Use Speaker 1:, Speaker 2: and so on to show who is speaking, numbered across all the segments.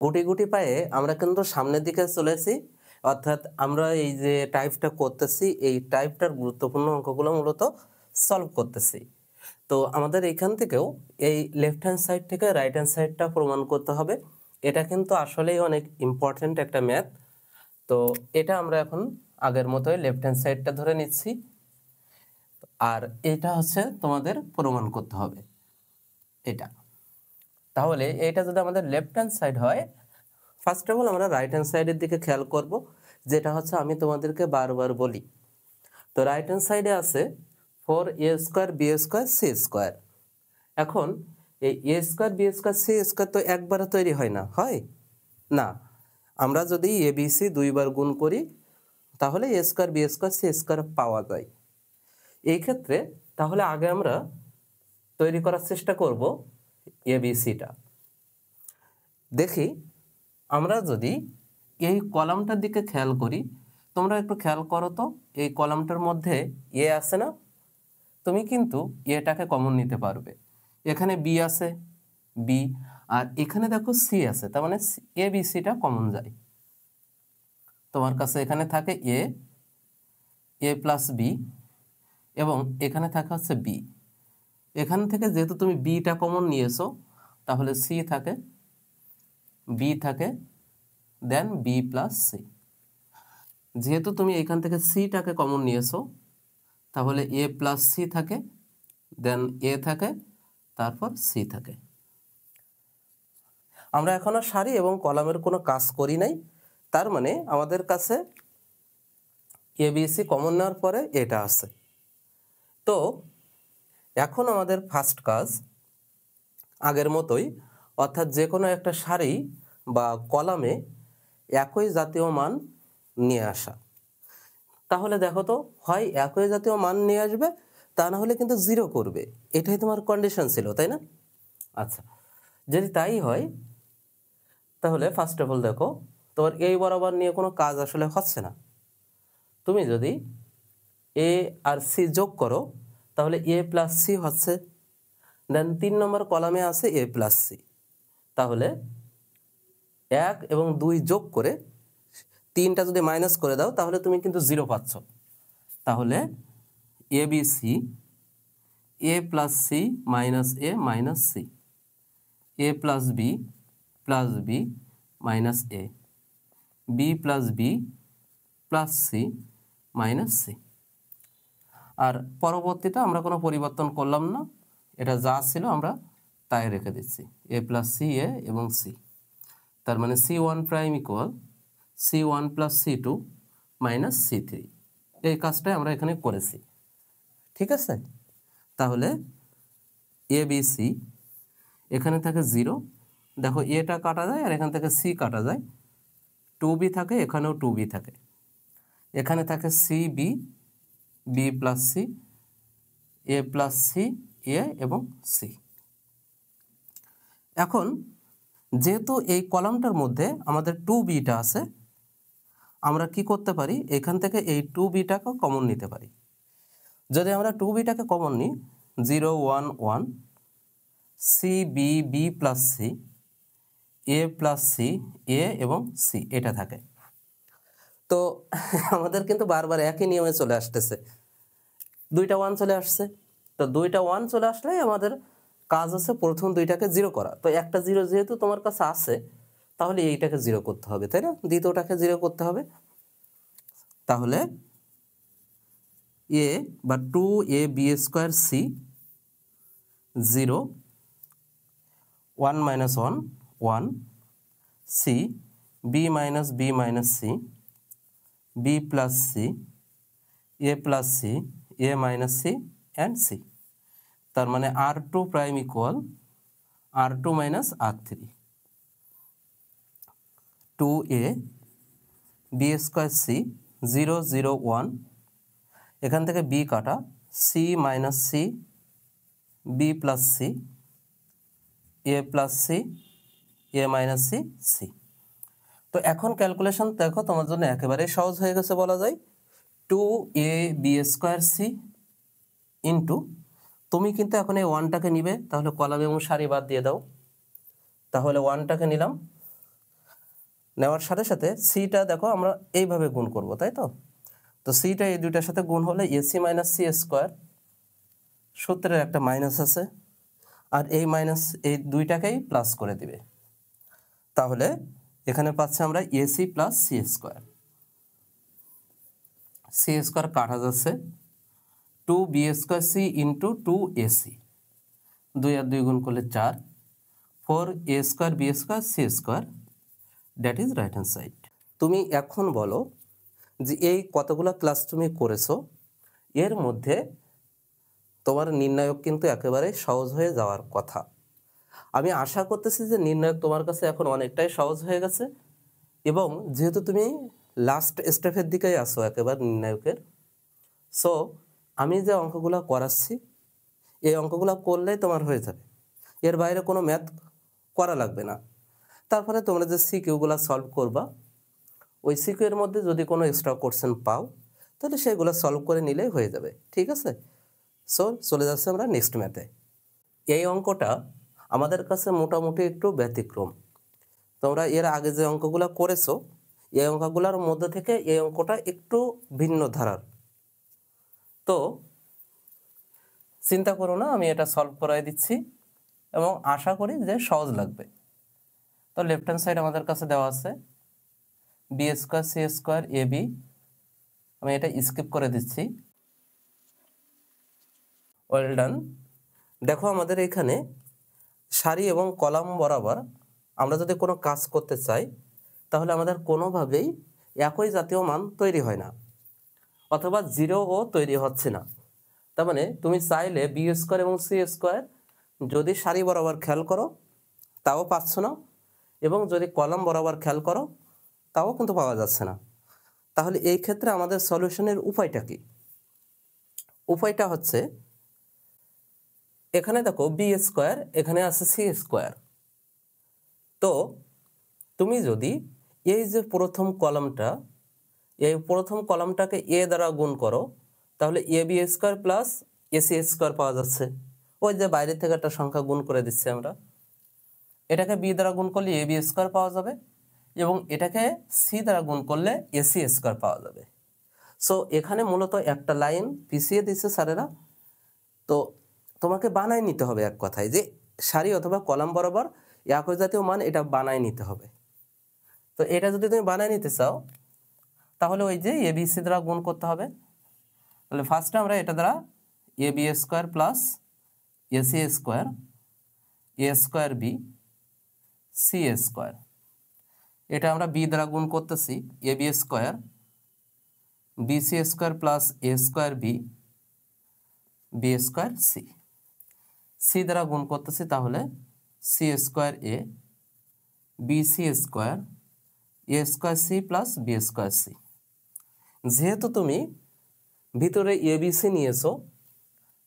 Speaker 1: গুটি গুটি পায়ে আমরা কিন্তু সামনের দিকে চলেছি, অর্থাৎ আমরা এই যে টাইপটা করতেছি এই টাইপটার গুরুত্বপূর্ণ অঙ্কগুলো মূলত সলভ করতেছি। তো আমাদের এখান থেকেও এই লেফট হ্যান্ড সাইড থেকে রাইট হ্যান্ড সাইডটা প্রমাণ করতে হবে। এটা কিন্তু আসলেই অনেক ইম্পর্ট্যান্ট একটা ম্যাথ। তো এটা আমরা এখন আগের মতোই লেফট হ্যান্ড সাইডটা ধরে নিচ্ছি, আর এটা হচ্ছে তোমাদের প্রমাণ করতে হবে এটা। তাহলে এটা যদি আমাদের লেফট হ্যান্ড সাইড হয়, ফার্স্ট অফ অল আমরা রাইট হ্যান্ড সাইডের দিকে খেয়াল করব, যেটা হচ্ছে আমি তোমাদেরকে বারবার বলি। তো রাইট হ্যান্ড সাইডে আছে 4a² b² c²। এখন এই a² b² c² তো একবারে তৈরি হয় না, হয় না। আমরা যদি abc দুইবার গুণ করি তাহলে a² b² c² পাওয়া যায়। এই ক্ষেত্রে তাহলে আগে আমরা তৈরি করার চেষ্টা করব abcটা। দেখি আমরা যদি এই কলামটার দিকে খেয়াল করি, তোমরা একটু খেয়াল করো তো, এই কলামটার মধ্যে এ আছে না? তুমি কিন্তু এটাকে কমন নিতে পারবে। এখানে বি আছে, বি, আর এখানে দেখো সি আছে, তার মানে এ বি সিটা কমন যায়। তোমার কাছে এখানে থাকে এ প্লাস বি, এবং এখানে থাকে হচ্ছে বি। এখান থেকে যেহেতু তুমি বিটা কমন নিয়েছো, তাহলে সি থাকে, বি থাকে, দেন বি প্লাস সি। যেহেতু তুমি এখান থেকে সিটাকে কমন নিয়েছো, তাহলে এ প্লাস সি থাকে, দেন এ থাকে, তারপর সি থাকে। আমরা এখনো সারি এবং কলামের কোনো কাজ করি নাই, তার মানে আমাদের কাছে এ বি সি কমন নেওয়ার পরে এটা আছে। তো এখন আমাদের ফার্স্ট কাজ আগের মতোই, অর্থাৎ যে কোনো একটা সারি বা কলামে একই জাতীয় মান নিয়ে আসা। তাহলে দেখো তো, হয় একই জাতীয় মান নিয়ে আসবে, তা না হলে কিন্তু জিরো করবে। এটাই তোমার কন্ডিশন ছিল, তাই না? আচ্ছা, যদি তাই হয় তাহলে ফার্স্ট অফ অল দেখো, তোমার এই বরাবর নিয়ে কোনো কাজ আসলে হচ্ছে না। তুমি যদি এ আর সি যোগ করো তাহলে এ প্লাস সি হচ্ছে, দেন 3 নম্বর কলামে আছে এ প্লাস সি। তাহলে 1 এবং 2 যোগ করে 3টা যদি মাইনাস করে দাও তাহলে তুমি কিন্তু জিরো পাচ্ছ। তাহলে A B C, A plus C minus A minus C, A plus B minus A, B plus B plus C minus C. আর পরবর্তীটা আমরা কোনো পরিবর্তন করলাম না, এটা যা ছিল আমরা তাই রেখে দিচ্ছি, এ প্লাস সি এ এবং সি। তার মানে c1 prime equal c1 plus c2 minus c3। এই কাজটাই আমরা এখানে করেছি, ঠিক আছে? তাহলে এ বি সি, এখানে থাকে 0, দেখো এটা কাটা যায় আর এখান থেকে সি কাটা যায়, 2b থাকে, এখানেও 2b থাকে, এখানে থাকে C B, B plus C, A plus C, A এবং সি। এখন যেহেতু এই কলামটার মধ্যে আমাদের 2bটা আছে, আমরা কি করতে পারি, এখান থেকে এই 2bটাকে কমন নিতে পারি। যদি আমরা 2bটাকে কমন নিই, 0 1 1, C B, B plus C, A plus C, A এবং সি, এটা থাকে। তো আমাদের কিন্তু বারবার একই নিয়মে চলে আসতেছে, 2টা 1 চলে আসছে। তো 2টা 1 চলে আসলেই আমাদের কাজ হচ্ছে প্রথম 2টাকে জিরো করা। তো একটা জিরো যেহেতু তোমার কাছে আছে, তাহলে এইটাকে জিরো করতে হবে, তাই না? দ্বিতীয়টাকে জিরো করতে হবে। তাহলে এ বা 2ab² C, 0 1 minus 1 1, C B minus B minus C, B plus C, A plus C, A minus C and C. তার মানে r2 prime equal r2 minus r3, 2a b² C, 0 0 1, এখান থেকে B কাটা, C minus C, B plus C, A plus C, A minus C, C. তো এখন calculation দেখো তোমার জন্য একেবারে সহজ হয়ে গেছে বলা যায়। 2ab² সি ইন্টু, তুমি কিন্তু এখন এই 1টাকে নিবে, তাহলে কলাম এবং সারি বাদ দিয়ে দাও। তাহলে 1টাকে নিলাম, নেওয়ার সাথে সাথে সিটা দেখো আমরা এইভাবে গুণ করব, তাই তো? তো সিটা এই দুইটার সাথে গুণ হলে এসি মাইনাস সি স্কোয়ার, সূত্রের একটা মাইনাস আছে, আর এই মাইনাস এই দুইটাকেই প্লাস করে দিবে। তাহলে এখানে পাচ্ছি আমরা AC plus C square. C square কাটা যাচ্ছে, 2b square C into 2ac, 2 আর 2 গুণ করলে 4, 4a square B square C square, that is right hand side. তুমি এখন বলো যে এই কতগুলো ক্লাস তুমি করেছো, এর মধ্যে তোমার নির্ণায়ক কিন্তু একেবারে সহজ হয়ে যাওয়ার কথা। আমি আশা করতেছি যে নির্ণায়ক তোমার কাছে এখন অনেকটাই সহজ হয়ে গেছে, এবং যেহেতু তুমি লাস্ট স্টেপের দিকেই আসো একেবারে নির্ণায়কের, সো আমি যে অঙ্কগুলো করাচ্ছি এই অঙ্কগুলো করলেই তোমার হয়ে যাবে, এর বাইরে কোনো ম্যাথ করা লাগবে না। তারপরে তোমরা যে সিকিউগুলো সলভ করবা, ওই সিকিউ এর মধ্যে যদি কোনো এক্সট্রা কোশ্চেন পাও তাহলে সেগুলো সলভ করে নিলেই হয়ে যাবে, ঠিক আছে? সো চলে যাচ্ছে আমরা নেক্সট ম্যাথে। এই অঙ্কটা আমাদের কাছে মোটামুটি একটু ব্যতিক্রম। তোমরা এর আগে যে অঙ্কগুলো করেছো এই অঙ্কগুলোর মধ্যে থেকে এই অঙ্কটা একটু ভিন্ন ধারার। তো চিন্তা করো না, আমি এটা সলভ করাই দিচ্ছি এবং আশা করি যে সহজ লাগবে। তো লেফট হ্যান্ড সাইড আমাদের কাছে দেওয়া আছে B square C square A B, আমি এটা স্কিপ করে দিচ্ছি। Well done. দেখো আমাদের এখানে সারি এবং কলাম বরাবর আমরা যদি কোনো কাজ করতে চাই তাহলে আমাদের কোনোভাবেই একই জাতীয় মান তৈরি হয় না, অথবা জিরোও তৈরি হচ্ছে না। তার মানে তুমি চাইলে বি স্কোয়ার এবং সি স্কোয়ার যদি সারি বরাবর খেয়াল করো তাও পাচ্ছ না, এবং যদি কলাম বরাবর খেয়াল করো তাও কিন্তু পাওয়া যাচ্ছে না। তাহলে এই ক্ষেত্রে আমাদের সলিউশনের উপায়টা কি? উপায়টা হচ্ছে, এখানে দেখো বি স্কোয়ার, এখানে আছে সি স্কোয়ার। তো তুমি যদি এই যে প্রথম কলামটা, এই প্রথম কলামটাকে এ দ্বারা গুণ করো তাহলে A B square plus AC square পাওয়া যাচ্ছে। ওই যে বাইরে থেকে একটা সংখ্যা গুণ করে দিচ্ছি আমরা, এটাকে বি দ্বারা গুণ করলে এ বি স্কোয়ার পাওয়া যাবে, এবং এটাকে সি দ্বারা গুণ করলে এসি স্কোয়ার পাওয়া যাবে। সো এখানে মূলত একটা লাইন পিছিয়ে দিচ্ছে স্যারেরা। তো তোমাকে বানায় নিতে হবে, এক কথায় যে সারি অথবা কলাম বরাবর একই জাতীয় মান এটা বানায় নিতে হবে। তো এটা যদি তুমি বানায় নিতে চাও তাহলে ওই যে এ বি সি দ্বারা গুণ করতে হবে। তাহলে ফার্স্টে আমরা এটা দ্বারা A B square plus AC square A square B C square, এটা আমরা বি দ্বারা গুণ করতেছি A B square B C square plus A square B B square C, C দ্বারা গুণ করতেছি তাহলে C square A B C square A square C plus B square C. যেহেতু তুমি ভিতরে এ বি সি নিয়েছো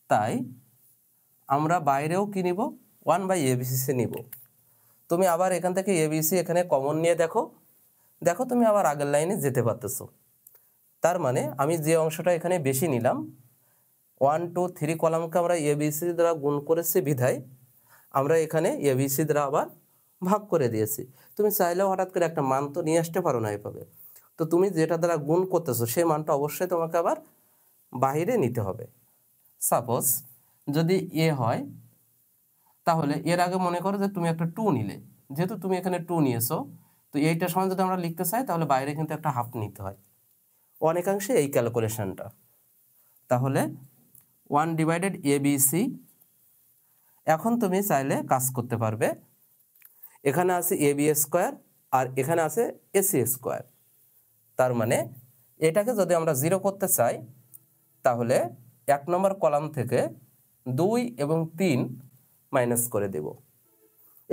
Speaker 1: তাই আমরা বাইরেও কি নিব, 1/ABC নিব। তুমি আবার এখান থেকে ABC এখানে কমন নিয়ে দেখো, দেখো তুমি আবার আগের লাইনে যেতে পারতেছো। তার মানে আমি যে অংশটা এখানে বেশি নিলাম 1 2 3 কলামকে আমরা ABC দ্বারা গুণ করেছি বিধায় আমরা এখানে ABC দ্বারা আবার ভাগ করে দিয়েছি। তুমি চাইলেও হঠাৎ করে একটা মান তো নিয়ে আসতে পারো না এভাবে। তো তুমি যেটা দ্বারা গুণ করতেছো সেই মানটা অবশ্যই তোমাকে আবার বাইরে নিতে হবে। সাপোজ যদি এ হয় তাহলে এর আগে মনে করো যে তুমি একটা 2 নিলে, যেহেতু তুমি এখানে 2 নিয়েছো তো এইটার সময় যদি আমরা লিখতে চাই তাহলে বাইরে কিন্তু একটা হাফ নিতে হয়, অনেকাংশে এই ক্যালকুলেশনটা। তাহলে 1/ABC। এখন তুমি চাইলে কাজ করতে পারবে, এখানে আছে AB স্কোয়ার আর এখানে আছে AC স্কোয়ার। তার মানে এটাকে যদি আমরা 0 করতে চাই তাহলে 1 নম্বর কলাম থেকে 2 এবং 3 মাইনাস করে দেব।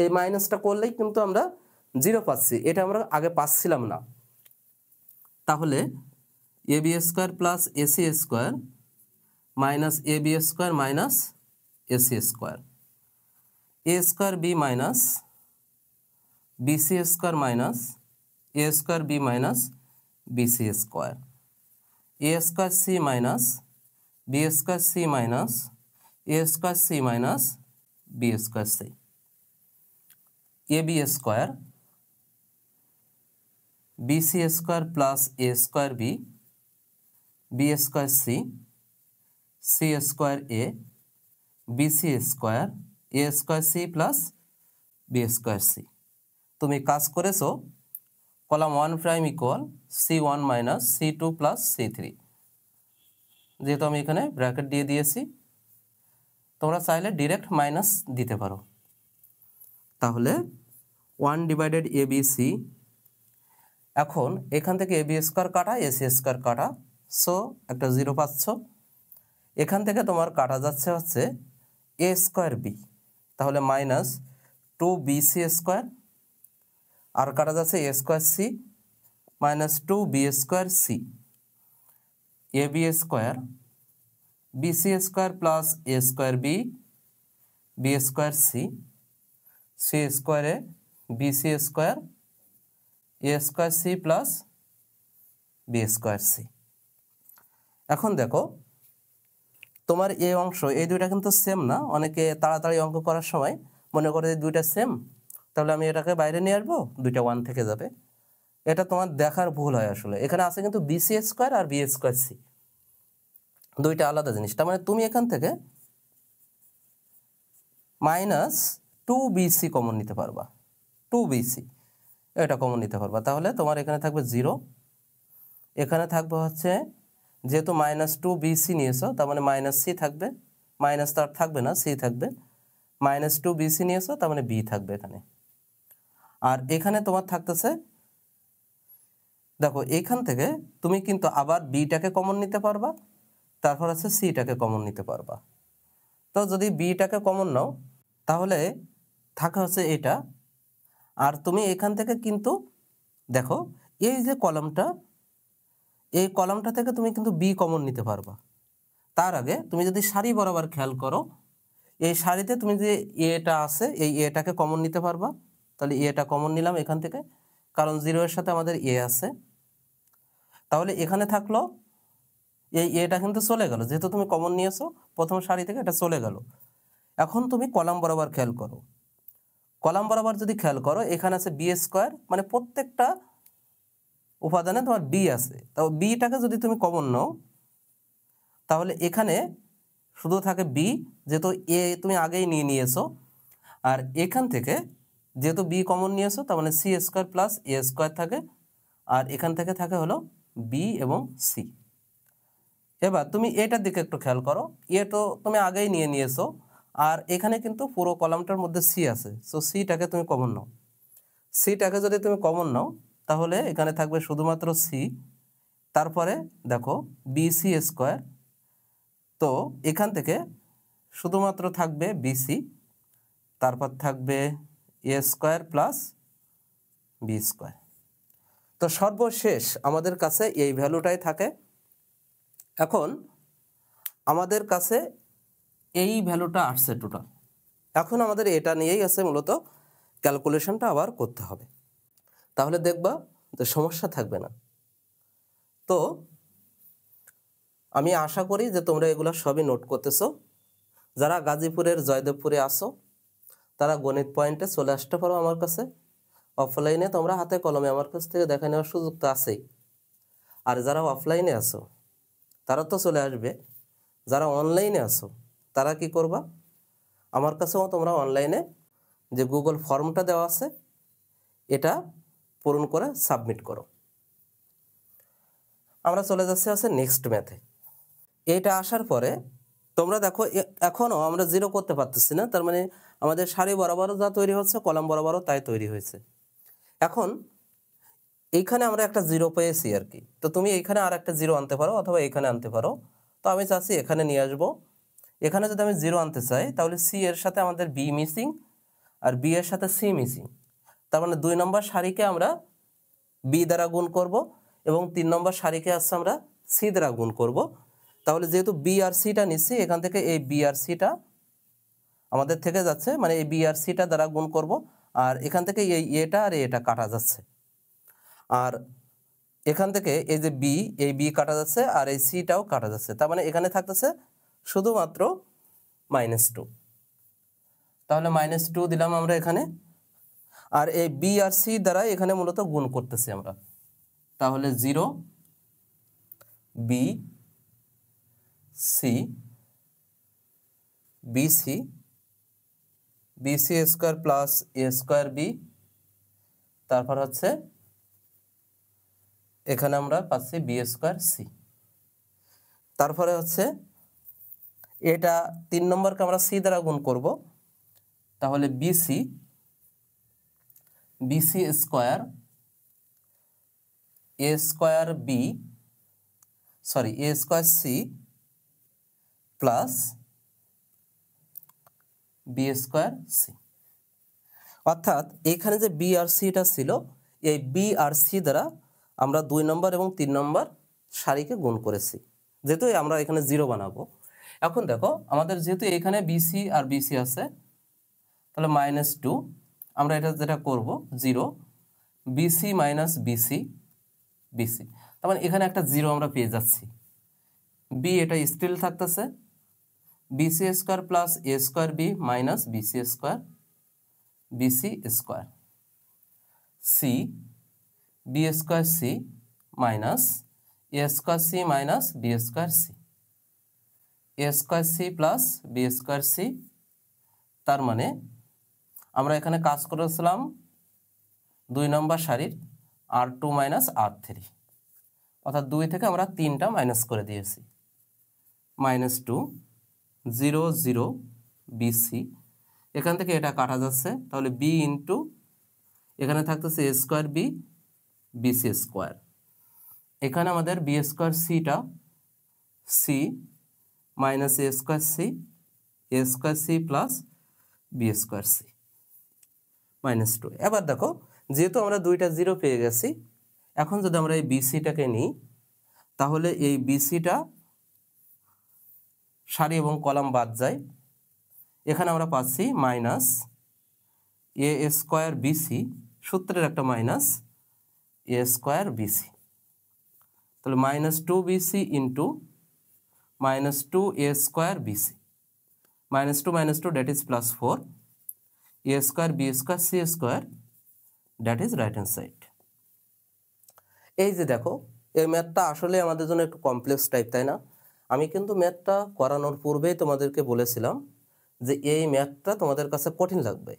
Speaker 1: এই মাইনাসটা করলেই কিন্তু আমরা 0 পাচ্ছি, এটা আমরা আগে পাচ্ছিলাম না। তাহলে AB square plus AC square minus AB square minus AC square, A square B minus BC square minus A square B minus BC square, A square C minus B square C minus A square C minus B square C, AB square BC square plus A square B, B square C, C square A, BC square A square C plus B square C। তুমি কাজ করেছো column 1 prime equal C1 minus C2 plus C3, যেহেতু আমি এখানে bracket দিয়ে দিয়েছি, তোমরা চাইলে ডিরেক্ট মাইনাস দিতে পারো। তাহলে 1 ডিভাইডেড ABC, এখন এখান থেকে AB স্কোয়ার কাটা AC স্কোয়ার কাটা, সো একটা 0 পাচ্ছ। এখান থেকে তোমার কাটা যাচ্ছে হচ্ছে A স্কোয়ার B, তাহলে মাইনাস 2BC স্কোয়ার, আর কাটা যাচ্ছে A square C minus 2B square C, AB square BC square plus A square B, B square C, C স্কোয়ারে BC square A square C plus B square C। এখন দেখো তোমার এই অংশ এই দুইটা কিন্তু সেম না, অনেকে তাড়াতাড়ি অঙ্ক করার সময় মনে করে যে দুইটা সেম, তাহলে আমি এটাকে বাইরে নিয়ে আসবো, দুইটা 1 থেকে যাবে। এটা তোমার দেখার ভুল হয় আসলে। এখানে আছে কিন্তু BC স্কোয়ার আর B স্কোয়ার C, দুইটা আলাদা জিনিস। তার মানে তুমি এখান থেকে মাইনাস 2BC কমন নিতে পারবা, 2BC এটা কমন নিতে পারবা। তাহলে তোমার এখানে থাকবে 0, এখানে থাকবে হচ্ছে যেহেতু মাইনাস 2BC নিয়েছো তার মানে মাইনাস C থাকবে, মাইনাস তো আর থাকবে না, C থাকবে, মাইনাস 2BC নিয়েছো তার মানে B থাকবে এখানে। আর এখানে তোমার থাকতেছে, দেখো এখান থেকে তুমি কিন্তু আবার বিটাকে কমন নিতে পারবা, তারপর আছে সিটাকে কমন নিতে পারবা। তো যদি বিটাকে কমন নাও তাহলে থাকে হচ্ছে এটা, আর তুমি এখান থেকে কিন্তু দেখো এই যে কলামটা, এই কলামটা থেকে তুমি কিন্তু বি কমন নিতে পারবা। তার আগে তুমি যদি সারি বরাবর খেয়াল করো, এই সারিতে তুমি যে এটা আছে এই এটাকে কমন নিতে পারবা, তাহলে এটা কমন নিলাম এখান থেকে, কারণ 0 এর সাথে আমাদের এ আছে। তাহলে এখানে থাকলো এই এটা কিন্তু চলে গেল, যেহেতু তুমি কমন নিয়েছো প্রথম সারি থেকে, এটা চলে গেল। এখন তুমি কলাম বরাবর খেয়াল করো, কলাম বরাবর যদি খেয়াল করো এখানে আছে বি স্কোয়ার, মানে প্রত্যেকটা উপাদানে তোমার বি আছে। তাও বিটাকে যদি তুমি কমন নাও তাহলে এখানে শুধু থাকে বি, যেহেতু এ তুমি আগেই নিয়ে নিয়েছো, আর এখান থেকে যেহেতু বি কমন নিয়েছো তার মানে সি স্কোয়ার প্লাস এ স্কোয়ার থাকে, আর এখান থেকে থাকে হলো বি এবং সি। এবার তুমি এটার দিকে একটু খেয়াল করো, এ তো তুমি আগেই নিয়ে নিয়েছো, আর এখানে কিন্তু পুরো কলামটার মধ্যে সি আছে, সো সিটাকে তুমি কমন নাও। সিটাকে যদি তুমি কমন নাও তাহলে এখানে থাকবে শুধুমাত্র সি, তারপরে দেখো বিসি স্কোয়ার, তো এখান থেকে শুধুমাত্র থাকবে বিসি, তারপর থাকবে এ স্কোয়ার প্লাস বি স্কোয়ার। তো সর্বশেষ আমাদের কাছে এই ভ্যালুটাই থাকে। এখন আমাদের কাছে এই ভ্যালুটা আসছে টোটাল, এখন আমাদের এটা নিয়েই আছে মূলত ক্যালকুলেশনটা আবার করতে হবে, তাহলে দেখবা যে সমস্যা থাকবে না। তো আমি আশা করি যে তোমরা এগুলো সবই নোট করতেছো। যারা গাজীপুরের জয়দেবপুরে আসো তারা গণিত পয়েন্টে চলে আসতে পারো আমার কাছে, অফলাইনে তোমরা হাতে কলমে আমার কাছ থেকে দেখা নেওয়ার সুযোগ তো আছেই। আর যারা অফলাইনে আসো তারা তো চলে আসবে, যারা অনলাইনে আসো তারা কি করবা, আমার কাছেও তোমরা অনলাইনে যে গুগল ফর্মটা দেওয়া আছে এটা পূরণ করে সাবমিট করো। আমরা চলে যাচ্ছি আছে নেক্সট ম্যাথে। এইটা আসার পরে তোমরা দেখো এখনও আমরা 0 করতে পারতেছি না, তার মানে আমাদের সারি বরাবরও যা তৈরি হচ্ছে কলাম বরাবরও তাই তৈরি হয়েছে। এখন এইখানে আমরা একটা 0 পেয়েছি আর কি, তো তুমি এইখানে আর একটা 0 আনতে পারো অথবা এইখানে আনতে পারো। তো আমি চাচ্ছি এখানে নিয়ে আসবো। এখানে যদি আমি 0 আনতে চাই তাহলে সি এর সাথে আমাদের বি মিসিং আর বি এর সাথে সি মিসিং, তার মানে 2 নম্বর সারিকে আমরা বি দ্বারা গুণ করব এবং 3 নম্বর সারিকে আসছে আমরা সি দ্বারা গুণ করব। তাহলে যেহেতু বি আর সিটা নিচ্ছি এখান থেকে এই বি আর সিটা আমাদের থেকে যাচ্ছে, মানে এই বি আর সিটা দ্বারা গুণ করব, আর এখান থেকে এই এটা আর এটা কাটা যাচ্ছে, আর এখান থেকে এই যে বি, এই বি কাটা যাচ্ছে আর এই সিটাও কাটা যাচ্ছে, তার মানে এখানে থাকতেছে শুধুমাত্র -2। তাহলে -2 দিলাম আমরা এখানে, আর এই বি আর সি দ্বারা এখানে মূলত গুণ করতেছি আমরা। তাহলে 0 B C BC BC square plus এ স্কোয়ার বি, তারপর হচ্ছে এখানে আমরা পাচ্ছি বি স্কোয়ার সি। তারপরে হচ্ছে এটা 3 নম্বরকে আমরা সি দ্বারা গুণ করব, তাহলে BC BC square A square B sorry A square C plus B square C. অর্থাৎ এখানে যে বি আর সিটা ছিল, এই বি আর সি দ্বারা আমরা 2 নম্বর এবং 3 নম্বর সারিকে গুণ করেছি, যেহেতু আমরা এখানে 0 বানাবো। এখন দেখো আমাদের যেহেতু এখানে বিসি আর বিসি আছে, তাহলে -2 আমরা এটা যেটা করব 0 বিসি মাইনাস বিসি বিসি, তার মানে এখানে একটা 0 আমরা পেয়ে যাচ্ছি। বি এটা স্টিল থাকতেছে, BC square plus A square B minus BC square BC square, C B square C minus A square C minus B square C, A square C plus B square C. তার মানে আমরা এখানে কাজ করেছিলাম 2 নম্বর সারির R2 minus R3, অর্থাৎ 2 থেকে আমরা 3টা মাইনাস করে দিয়েছি। -2 0 0 বিসি, এখান থেকে এটা কাটা যাচ্ছে, তাহলে বি ইন্টু এখানে থাকতেছে এ স্কোয়ার বি বিসি স্কোয়ার, এখানে আমাদের বি স্কোয়ার সিটা সি মাইনাস এ square C plus B square C -2। এবার দেখো যেহেতু আমরা 2টা 0 পেয়ে গেছি, এখন যদি আমরা এই বিসিটাকে নিই, তাহলে এই বিসিটা সারি এবং কলাম বাদ যায়, এখানে আমরা পাচ্ছি মাইনাস এ স্কোয়ার বিসি, সূত্রের একটা মাইনাস এ স্কোয়ার বিসি, তাহলে -2 BC into -2 A square BC, -2 that is +4 A square B square C square that is right hand side. এই যে দেখো এই ম্যাথটা আসলে আমাদের জন্য একটু কমপ্লেক্স টাইপ, তাই না? আমি কিন্তু ম্যাথটা করানোর পূর্বেই তোমাদেরকে বলেছিলাম যে এই ম্যাথটা তোমাদের কাছে কঠিন লাগবে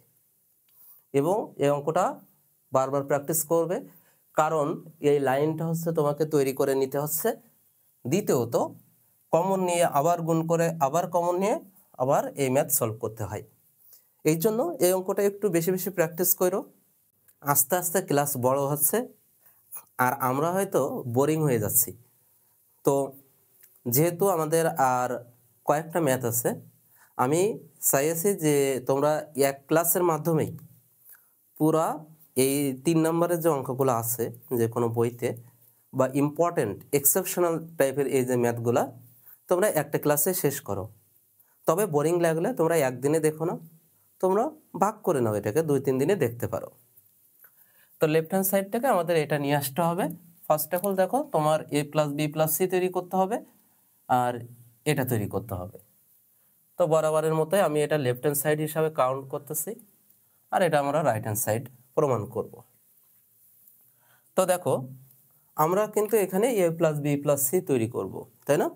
Speaker 1: এবং এই অঙ্কটা বারবার প্র্যাকটিস করবে, কারণ এই লাইনটা হচ্ছে তোমাকে তৈরি করে নিতে হচ্ছে। দ্বিতীয়ত কমন নিয়ে আবার গুণ করে আবার কমন নিয়ে আবার এই ম্যাথ সলভ করতে হয়। এই জন্য এই অঙ্কটা একটু বেশি বেশি প্র্যাকটিস করো। আস্তে আস্তে ক্লাস বড় হচ্ছে আর আমরা হয়তো বোরিং হয়ে যাচ্ছি। তো যেহেতু আমাদের আর কয়েকটা ম্যাথ আছে, আমি চাইছি যে তোমরা এক ক্লাসের মাধ্যমেই পুরা এই 3 নম্বরের যে অঙ্কগুলো আছে যে কোনো বইতে বা ইম্পর্টেন্ট এক্সেপশনাল টাইপের এই যে ম্যাথগুলা তোমরা একটা ক্লাসে শেষ করো। তবে বোরিং লাগলে তোমরা একদিনে দেখো না, তোমরা ভাগ করে নাও, এটাকে 2-3 দিনে দেখতে পারো। তো লেফট হ্যান্ড সাইড থেকে আমাদের এটা নিয়ে আসতে হবে। ফার্স্ট অফ অল দেখো তোমার a plus B plus C তৈরি করতে হবে আর এটা তৈরি করতে হবে। তো বরাবরের মতোই আমি এটা লেফট হ্যান্ড সাইড হিসাবে কাউন্ট করতেছি আর এটা আমরা রাইট হ্যান্ড সাইড প্রমাণ করব। তো দেখো আমরা কিন্তু এখানে a plus B plus C তৈরি করব, তাই না?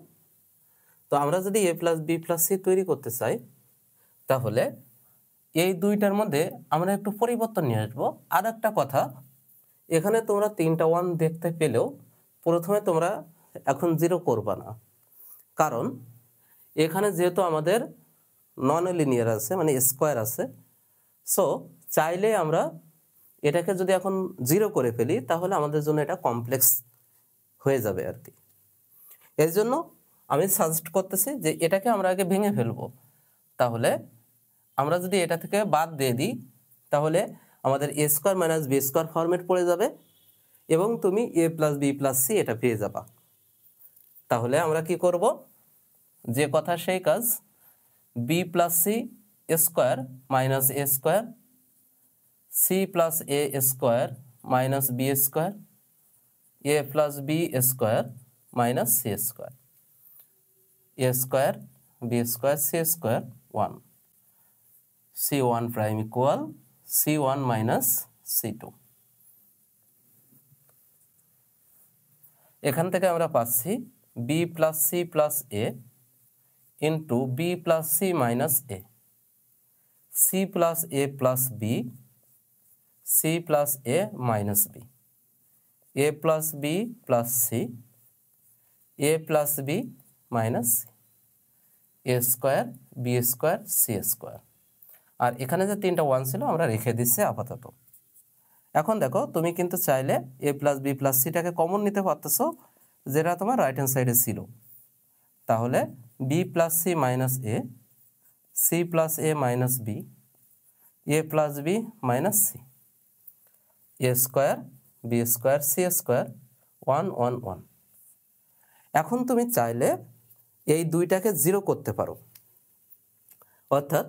Speaker 1: তো আমরা যদি a plus B plus C তৈরি করতে চাই, তাহলে এই দুইটার মধ্যে আমরা একটু পরিবর্তন নিয়ে আসবো। আর একটা কথা, এখানে তোমরা 3টা 1 দেখতে পেলেও প্রথমে তোমরা এখন 0 করবা না, কারণ এখানে যেহেতু আমাদের নন লিনিয়ার আছে মানে স্কোয়ার আছে, সো চাইলে আমরা এটাকে যদি এখন 0 করে ফেলি তাহলে আমাদের জন্য এটা কমপ্লেক্স হয়ে যাবে আর কি। এর জন্য আমি সাজেস্ট করতেছি যে এটাকে আমরা আগে ভেঙে ফেলবো। তাহলে আমরা যদি এটা থেকে বাদ দিয়ে দিই তাহলে আমাদের a square minus B square format পড়ে যাবে এবং তুমি a plus B plus C এটা পেয়ে যাবা। তাহলে আমরা কি করব, যে কথা সেই কাজ, B plus C square minus A square, C plus A square minus B square, A plus B square minus C square, A square B square C square 1, c1 prime equal c1 minus c2। এখান থেকে আমরা পাচ্ছি B plus C plus A into B plus C minus A, C plus A plus B, C plus A minus B, A plus B plus C, A plus B minus C, A square B square C square. আর এখানে যে 3টা 1 ছিল আমরা রেখে দিচ্ছি আপাতত। এখন দেখো তুমি কিন্তু চাইলে এ প্লাস বি প্লাস সিটাকে কমন নিতে পারতেছো, যেটা তোমার রাইট হ্যান্ড সাইডে ছিল। তাহলে B plus C minus A, C plus A minus B, A plus B minus C, A square B square C square 1 1 1। এখন তুমি চাইলে এই দুইটাকে 0 করতে পারো, অর্থাৎ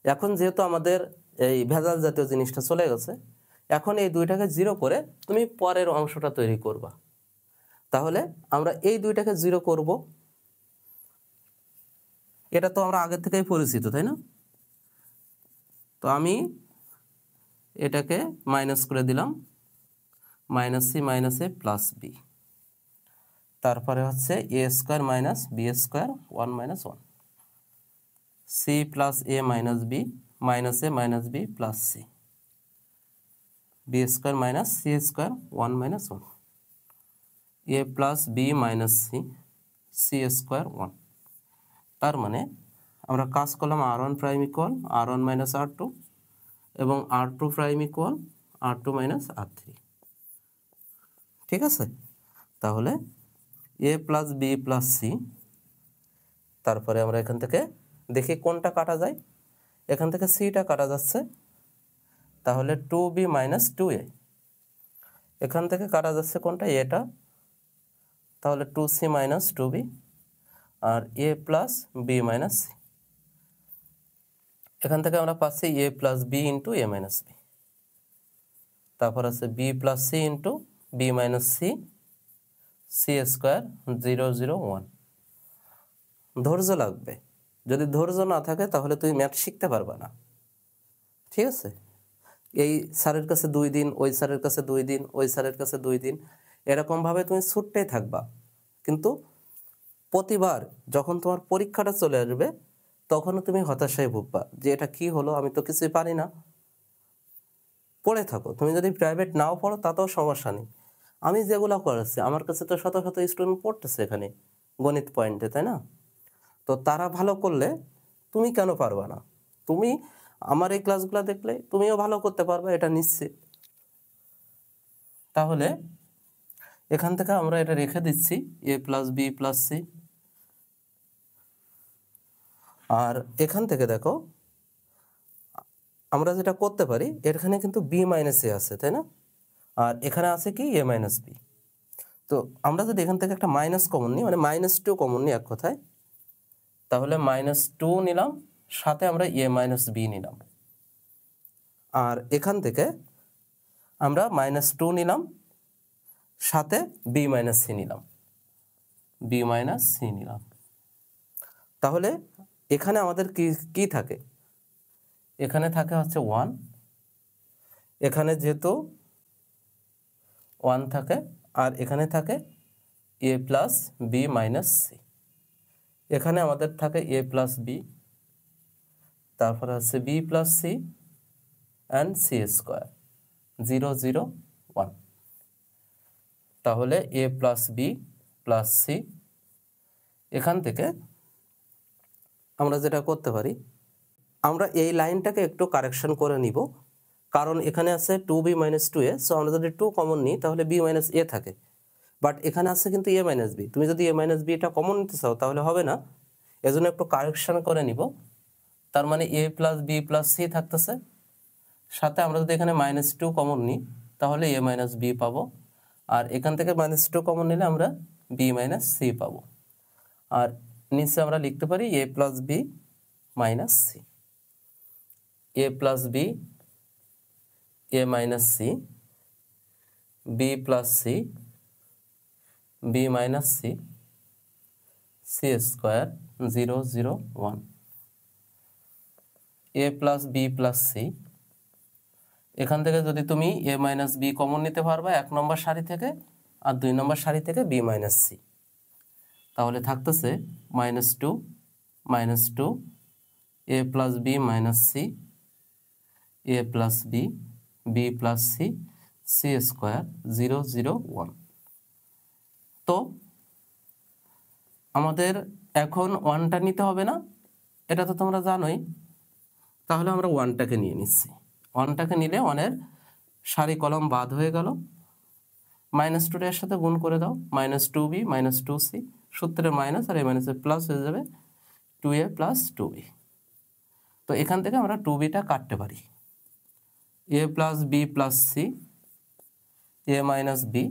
Speaker 1: এখন যেহেতু আমাদের এই ভেজাল জাতীয় জিনিসটা চলে গেছে, এখন এই দুইটাকে 0 করে তুমি পরের অংশটা তৈরি করবা। তাহলে আমরা এই দুইটাকে 0 করব, এটা তো আমরা আগে থেকেই পরিচিত, তাই না? তো আমি এটাকে মাইনাস করে দিলাম, minus C minus A plus B, তারপরে হচ্ছে A square minus B square 1 minus 1, C plus A minus B minus A minus B plus C, B square minus C square 1 minus 1, A plus B minus C, C square 1। তার মানে আমরা কাজ করলাম r1 prime equal r1 minus r2 এবং r2 prime equal r2 minus r3। ঠিক আছে, তাহলে A plus B plus C, তারপরে আমরা এখান থেকে দেখি কোনটা কাটা যায়। এখান থেকে সিটা কাটা যাচ্ছে, তাহলে 2b মাইনাস 2a। এখান থেকে কাটা যাচ্ছে কোনটা, এটা, তাহলে 2c মাইনাস 2b, আর a plus B minus C. এখান থেকে আমরা পাচ্ছি a plus B into A minus B, তারপর আছে B plus C into B minus C, C square 0 0 1। ধৈর্য লাগবে, যদি ধৈর্য না থাকে তাহলে তুমি ম্যাথ শিখতে পারবা না। ঠিক আছে, এই স্যারের কাছে 2 দিন, ওই স্যারের কাছে 2 দিন, ওই স্যারের কাছে 2 দিন, এরকমভাবে তুমি ছুটতেই থাকবা, কিন্তু প্রতিবার যখন তোমার পরীক্ষাটা চলে আসবে তখনও তুমি হতাশায় ভুগবা যে এটা কি হলো, আমি তো কিছুই পারি না। পড়ে থাকো, তুমি যদি প্রাইভেট নাও পড়ো তাতেও সমস্যা নেই। আমি যেগুলো করেছি, আমার কাছে তো শত শত স্টুডেন্ট পড়তেছে এখানে গণিত পয়েন্টে, তাই না? তো তারা ভালো করলে তুমি কেন পারবা না? তুমি আমার এই ক্লাসগুলো দেখলে তুমিও ভালো করতে পারবে, এটা নিশ্চিত। তাহলে এখান থেকে আমরা এটা রেখে দিচ্ছি এ প্লাস বি প্লাস সি। আর এখান থেকে দেখো আমরা যেটা করতে পারি, এখানে কিন্তু বি মাইনাস এ আছে, তাই না? আর এখানে আছে কি এ মাইনাস বি। তো আমরা যদি এখান থেকে একটা মাইনাস কমন নিই, মানে -2 কমন নিই এক কথায়, তাহলে -2 নিলাম, সাথে আমরা এ মাইনাস বি নিলাম। আর এখান থেকে আমরা -2 নিলাম, সাথে বি মাইনাস সি নিলাম, বি মাইনাস সি নিলাম। তাহলে এখানে আমাদের কি কি থাকে? এখানে থাকে হচ্ছে 1, এখানে যেহেতু 1 থাকে, আর এখানে থাকে A plus B minus C. এখানে আমাদের থাকে এ প্লাস বি, তারপরে হচ্ছে B plus C and C square 0 0 1। তাহলে A plus B plus C. এখান থেকে আমরা যেটা করতে পারি, আমরা এই লাইনটাকে একটু কারেকশন করে নিব, কারণ এখানে আছে 2b মাইনাস 2a। সো আমরা যদি 2 কমন নিই তাহলে b মাইনাস a থাকে, বাট এখানে আছে কিন্তু a মাইনাস b। তুমি যদি a মাইনাস b এটা কমন নিতে চাও তাহলে হবে না, এজন্য একটু কারেকশন করে নিব। তার মানে a plus B plus C থাকতেছে, সাথে আমরা যদি এখানে -2 কমন নিই তাহলে a মাইনাস বি পাবো, আর এখান থেকে -2 কমন নিলে আমরা b মাইনাস সি পাবো। আর নিচে আমরা লিখতে পারি a plus B minus C, a plus B a minus C, B plus C B minus C, C square 0 0 1। A plus B plus C, এখান থেকে যদি তুমি এ মাইনাস বি কমন নিতে পারবা 1 নম্বর সারি থেকে, আর 2 নম্বর সারি থেকে বি মাইনাস সি। তাহলে থাকতেছে -2 A plus B minus C A plus B B plus C C square 0 0 1। তো আমাদের এখন 1টা নিতে হবে না, এটা তো তোমরা জানোই। তাহলে আমরা 1টাকে নিয়ে নিচ্ছি। 1টাকে নিলে 1-এর সারি কলম বাদ হয়ে গেল। -2 এর সাথে গুণ করে দাও, -2b -2c, সূত্রের মাইনাস আর এই মাইনাসের প্লাস হয়ে যাবে 2a প্লাস 2b। তো এখান থেকে আমরা 2bটা কাটতে পারি, a plus B plus C A minus B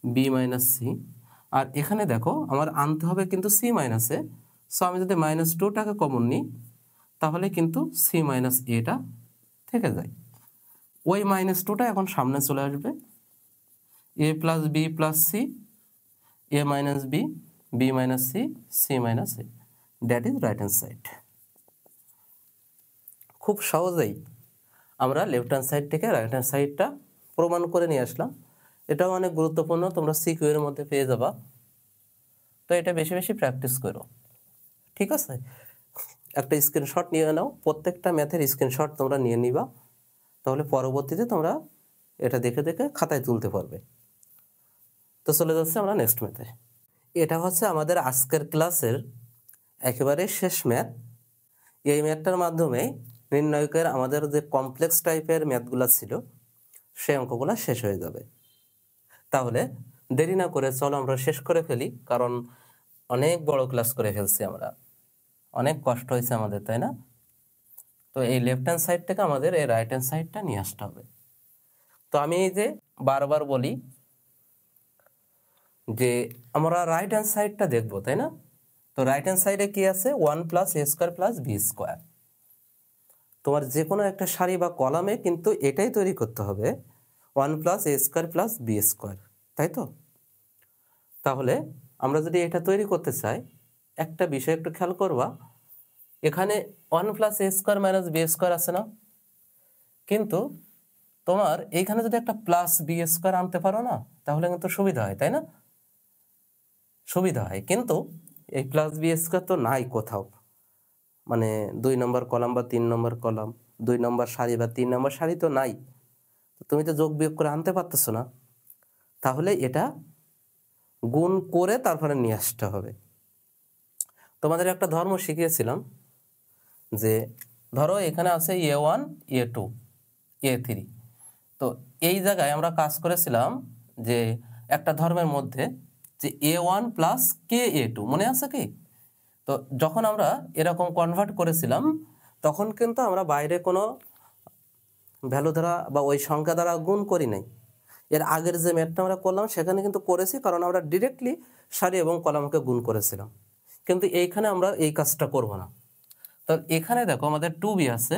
Speaker 1: B minus C. আর এখানে দেখো আমার আনতে হবে কিন্তু সি মাইনাসে, সো আমি যদি -2টাকে কমন নিই তাহলে কিন্তু সি মাইনাস এটা থেকে যায়। ওই -2টা এখন সামনে চলে আসবে, A plus B plus C A minus B B minus C C minus A, that is right hand side. খুব সহজেই আমরা লেফট হ্যান্ড সাইড থেকে রাইট হ্যান্ড সাইডটা প্রমাণ করে নিয়ে আসলাম। এটাও অনেক গুরুত্বপূর্ণ, তোমরা সিকিউ এর মধ্যে পেয়ে যাবা। তো এটা বেশি বেশি প্র্যাকটিস করো, ঠিক আছে? একটা স্ক্রিনশট নিয়ে নাও, প্রত্যেকটা ম্যাথের স্ক্রিনশট তোমরা নিয়ে নিবা, তাহলে পরবর্তীতে তোমরা এটা দেখে দেখে খাতায় তুলতে পারবে। তো চলে যাচ্ছে আমরা নেক্সট ম্যাথে। এটা হচ্ছে আমাদের আজকের ক্লাসের একেবারে শেষ ম্যাথ। এই ম্যাথটার মাধ্যমে নির্ণয়কের আমাদের যে কমপ্লেক্স টাইপের ম্যাথগুলো ছিল সেই অঙ্কগুলো শেষ হয়ে যাবে। তাহলে দেরি না করে চলো আমরা শেষ করে ফেলি, কারণ অনেক বড় ক্লাস করে ফেলছি আমরা, অনেক কষ্ট হয়েছে আমাদের, তাই না? তো এই লেফট হ্যান্ড সাইড থেকে আমাদের এই রাইট হ্যান্ড সাইডটা নিয়ে আসতে হবে। তো আমি এই যে বারবার বলি যে আমরা রাইট হ্যান্ড সাইডটা দেখবো, তাই না? তো রাইট হ্যান্ড সাইডে কি আছে? 1 + a² + b²। তোমার যে কোনো একটা সারি বা কলামে কিন্তু এটাই তৈরি করতে হবে, 1 + a² + b², তাই তো? তাহলে আমরা যদি এটা তৈরি করতে চাই, একটা বিষয় একটু খেয়াল করবা, এখানে 1 + a² - b² আছে না? কিন্তু তোমার এইখানে যদি একটা প্লাস b² আনতে পারো না, তাহলে কিন্তু সুবিধা হয়, তাই না? সুবিধা হয়, কিন্তু এই প্লাস b² তো নাই কোথাও, মানে 2 নম্বর কলাম বা 3 নম্বর কলাম, 2 নম্বর সারি বা 3 নম্বর সারি তো নাই। তুমি তো যোগ বিয়োগ করে আনতে পারতেছো না, তাহলে এটা গুণ করে তারপরে নিয়ে আসতে হবে। তোমাদের একটা ধর্ম শিখিয়েছিলাম যে ধরো এখানে আছে a1 a2 a3। তো এই জায়গায় আমরা কাজ করেছিলাম যে একটা ধর্মের মধ্যে যে a1 + ka2, মনে আছে কি? তো যখন আমরা এরকম কনভার্ট করেছিলাম তখন কিন্তু আমরা বাইরে কোনো ভ্যালু দ্বারা বা ওই সংখ্যা দ্বারা গুণ করি নাই। এর আগের যে ম্যাথটা আমরা করলাম সেখানে কিন্তু করেছি, কারণ আমরা ডিরেক্টলি সারি এবং কলামকে গুণ করেছিলাম। কিন্তু এইখানে আমরা এই কাজটা করব না। তো এখানে দেখো আমাদের 2b আছে,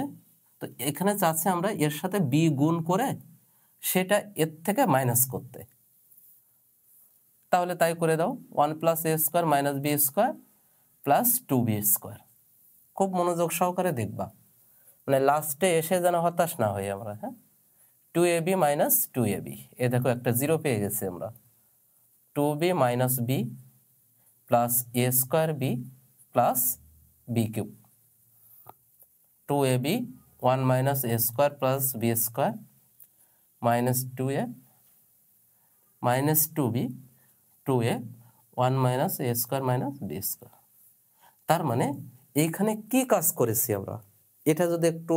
Speaker 1: তো এখানে চাচ্ছে আমরা এর সাথে b গুণ করে সেটা এর থেকে মাইনাস করতে। তাহলে তাই করে দাও, 1 + a² - b² + 2b²। খুব মনোযোগ সহকারে দেখবা, মানে লাস্টে এসে যেন হতাশ না হই আমরা। হ্যাঁ, 2ab - 2ab, এ দেখো একটা 0 পেয়ে গেছি আমরা। 2b - b + a² b + b³ 2ab 1 - a² + b² - 2a - 2b 2a 1 - a² - b²। তার মানে এইখানে কি কাজ করেছি আমরা, এটা যদি একটু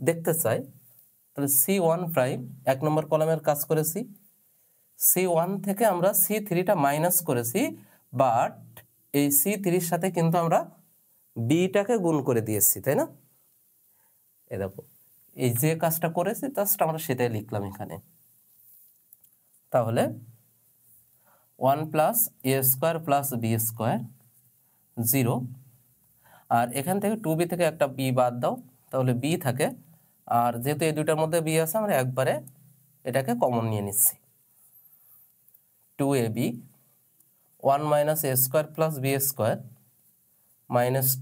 Speaker 1: দেখতে চাই, তাহলে C1' 1 নম্বর কলামের কাজ করেছি, C1 থেকে আমরা C3টা মাইনাস করেছি, বাট এই C3-র সাথে কিন্তু আমরা বিটাকে গুণ করে দিয়েছি, তাই না? এই দেখো এই যে কাজটা করেছি জাস্ট আমরা সেটাই লিখলাম এখানে। তাহলে 1 + a² + b² 0, আর এখান থেকে 2b থেকে একটা b বাদ দাও, তাহলে b থাকে। আর যেহেতু এই দুইটার মধ্যে b আছে আমরা একবারে এটাকে কমন নিয়ে নিচ্ছি, 2ab 1 - a² + b² -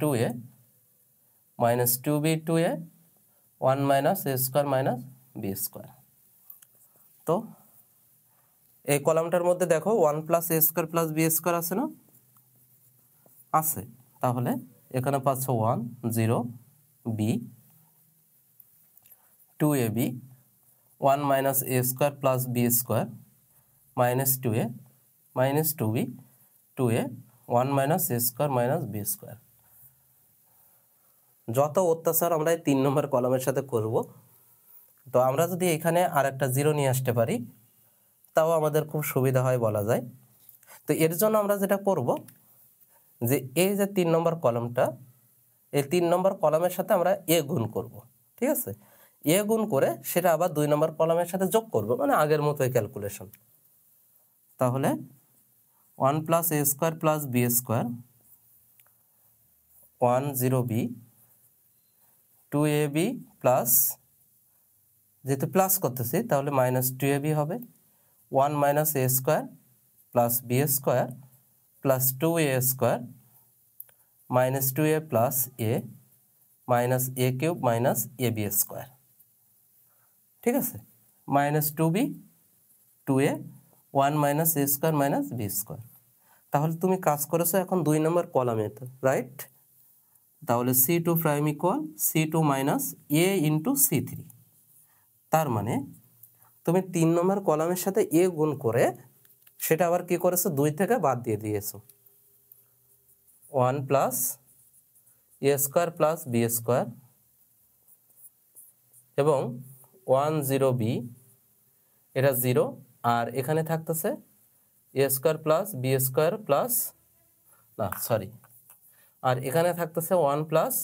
Speaker 1: 2a - 2b 2a 1 - a² - b²। তো এই কলামটার মধ্যে দেখো 1 প্লাস এ স্কোয়ার প্লাস বি স্কোয়ার আছে না, আছে। তাহলে এখানে পাচ্ছ 1 0 বি 2ab 1 মাইনাস এ square plus B square minus 2a minus 2b 2a 1 minus এ স্কোয়ার মাইনাস বি স্কোয়ার। যত অত্যাচার আমরা এই 3 নম্বর কলামের সাথে করব, তো আমরা যদি এখানে আর একটা 0 নিয়ে আসতে পারি তাও আমাদের খুব সুবিধা হয় বলা যায়। তো এর জন্য আমরা যেটা করব যে এই যে 3 নম্বর কলামটা, এই 3 নম্বর কলামের সাথে আমরা এ গুণ করব, ঠিক আছে। এ গুণ করে সেটা আবার 2 নম্বর কলামের সাথে যোগ করব, মানে আগের মতোই ক্যালকুলেশন। তাহলে 1 প্লাস এ square plus B square 1 0 b 2ab plus, যেহেতু প্লাস করতেছি তাহলে মাইনাস 2ab হবে 1 minus A square plus B square plus 2a square minus 2a plus A minus a cube minus A B square, ঠিক আছে। Minus 2b 2a 1 minus এ square minus B square. তাহলে তুমি কাজ করেছো এখন 2 নম্বর কলামে, তো রাইট। তাহলে c2 prime equal c2 minus a into c3। তার মানে তুমি 3 নম্বর কলামের সাথে এ গুণ করে সেটা আবার কি করেছো, 2 থেকে বাদ দিয়ে দিয়েছো। 1 প্লাস এ স্কোয়ার প্লাস বি স্কোয়ার এবং 1 0 বি, এটা 0, আর এখানে থাকতেছে এ square plus B square plus, না সরি, আর এখানে থাকতেছে 1 প্লাস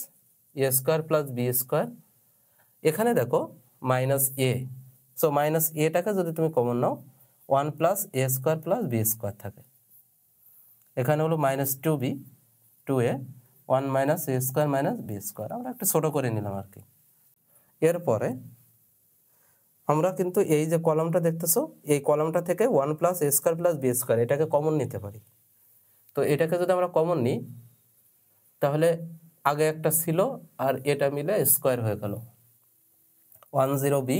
Speaker 1: এ স্কোয়ার প্লাস বি স্কোয়ার। এখানে দেখো মাইনাস এ, সো মাইনাস এটাকে যদি তুমি কমন নাও 1 প্লাস এ স্কোয়ার প্লাস বি স্কোয়ার থাকে। এখানে হলো মাইনাস 2b 2a 1 মাইনাস এ স্কোয়ার মাইনাস বি স্কোয়ার, আমরা একটু ছোটো করে নিলাম আর কি। এরপরে আমরা কিন্তু এই যে কলামটা দেখতেছো, এই কলামটা থেকে 1 প্লাস এ স্কোয়ার প্লাস বি স্কোয়ার এটাকে কমন নিতে পারি। তো এটাকে যদি আমরা কমন নিই তাহলে আগে একটা ছিল আর এটা মিলে স্কোয়ার হয়ে গেল 1 0 বি,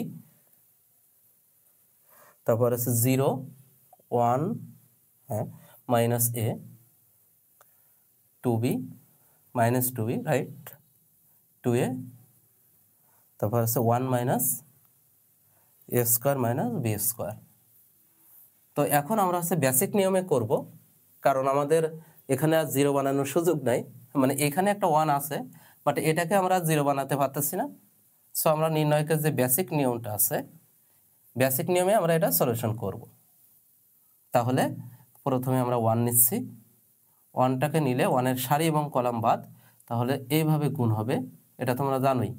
Speaker 1: তারপর আছে 0 1 হ্যাঁ মাইনাস এ 2b minus 2b right 2a, তারপর আছে 1 মাইনাস এ স্কোয়ার মাইনাস বি স্কোয়ার। তো এখন আমরা হচ্ছে বেসিক নিয়মে করব, কারণ আমাদের এখানে আর 0 বানানোর সুযোগ নাই, মানে এখানে একটা 1 আছে বাট এটাকে আমরা 0 বানাতে পারতেছি না। সো আমরা নির্ণয়কের যে বেসিক নিয়মটা আছে, বেসিক নিয়মে আমরা এটা সলিউশন করব। তাহলে প্রথমে আমরা 1 নিচ্ছি, 1টাকে নিলে 1-এর সারি এবং কলাম বাদ, তাহলে এইভাবে গুণ হবে, এটা তোমরা জানোই।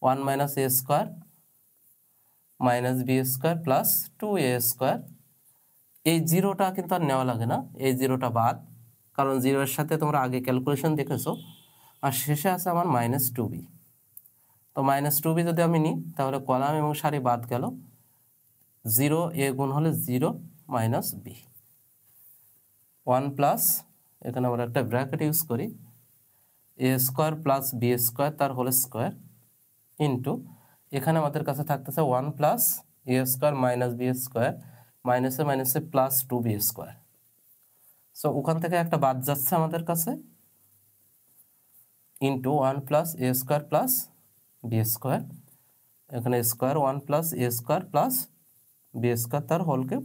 Speaker 1: 1 মাইনাস এ square minus B square plus 2a square. এই 0টা কিন্তু আর নেওয়া লাগে না, এই 0টা বাদ, কারণ 0-এর সাথে তোমরা আগে ক্যালকুলেশন দেখেছো। আর শেষে আছে আমার মাইনাস 2b। তো মাইনাস 2b যদি আমি নিই তাহলে কলাম এবং সারি বাদ গেল, 0 এ গুণ হলে 0 মাইনাস বি 1 প্লাস, এখানে আমরা একটা ব্র্যাকেট ইউজ করি, এ স্কোয়ার প্লাস বি স্কোয়ার তার হোল স্কোয়ার ইন্টু এখানে আমাদের কাছে থাকতেছে 1 প্লাস এ স্কোয়ার মাইনাস বি স্কোয়ার মাইনাসে মাইনাসে প্লাস 2b স্কোয়ার। সো ওখান থেকে একটা বাদ যাচ্ছে আমাদের কাছে, ইন্টু 1 প্লাস এ স্কোয়ার প্লাস বি স্কোয়ার, এখানে স্কোয়ার 1 প্লাস এ স্কোয়ার প্লাস বি স্কোয়ার তার whole cube,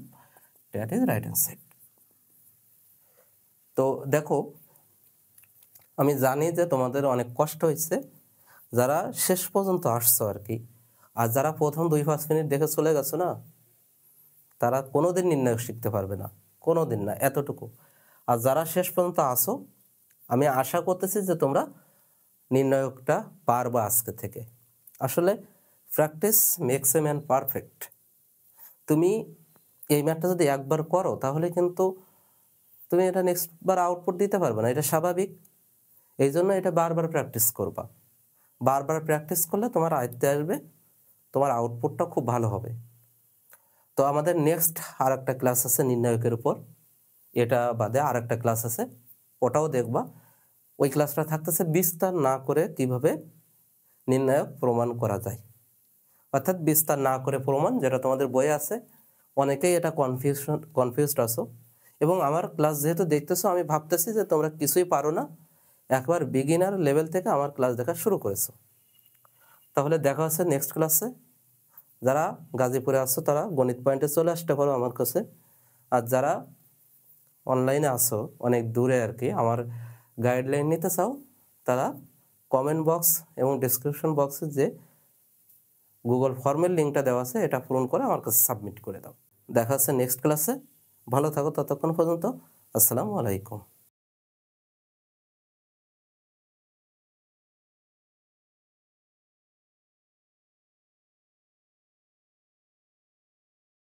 Speaker 1: that is right hand side. তো দেখো আমি জানি যে তোমাদের অনেক কষ্ট হয়েছে যারা শেষ পর্যন্ত আসছো আর কি, আর যারা প্রথম 2-5 মিনিট দেখে চলে গেছো না, তারা কোনোদিন নির্ণায়ক শিখতে পারবে না, কোনোদিন না, এতটুকু। আর যারা শেষ পর্যন্ত আসো, আমি আশা করতেছি যে তোমরা নির্ণায়কটা পারবা আজকে থেকে। আসলে practice makes a man perfect. তুমি এই ম্যাথটা যদি একবার করো তাহলে কিন্তু তুমি এটা নেক্সট বার আউটপুট দিতে পারবে না, এটা স্বাভাবিক। এই জন্য এটা বারবার প্র্যাকটিস করবা, বারবার প্র্যাকটিস করলে তোমার আয়ত্তে আসবে, তোমার আউটপুটটা খুব ভালো হবে। তো আমাদের নেক্সট আর একটা ক্লাস আছে নির্ণায়কের উপর, এটা বাদে আর একটা ক্লাস আছে, ওটাও দেখবা। ওই ক্লাসটা থাকতেছে বিস্তার না করে কিভাবে নির্ণায়ক প্রমাণ করা যায়, অর্থাৎ বিস্তার না করে প্রমাণ, যেটা তোমাদের বইয়ে আছে অনেকেই এটা কনফিউজড আছো এবং আমার ক্লাস যেহেতু দেখতেছো আমি ভাবতেছি যে তোমরা কিছুই পারো না, একবার বিগিনার লেভেল থেকে আমার ক্লাস দেখা শুরু করেছো। তাহলে দেখা হচ্ছে নেক্সট ক্লাসে। যারা গাজীপুরে আছো তারা গণিত পয়েন্টে চলে আসতে পারো আমার কাছে, আর যারা অনলাইনে আছো অনেক দূরে আর কি, আমার গাইডলাইন নিতে চাও, তারা কমেন্ট বক্স এবং ডিসক্রিপশন বক্সে যে গুগল ফর্মের লিঙ্কটা দেওয়া আছে এটা পূরণ করে আমার কাছে সাবমিট করে দাও। দেখা হচ্ছে নেক্সট ক্লাসে। ভালো থাকো ততক্ষণ পর্যন্ত। আসসালামু আলাইকুম।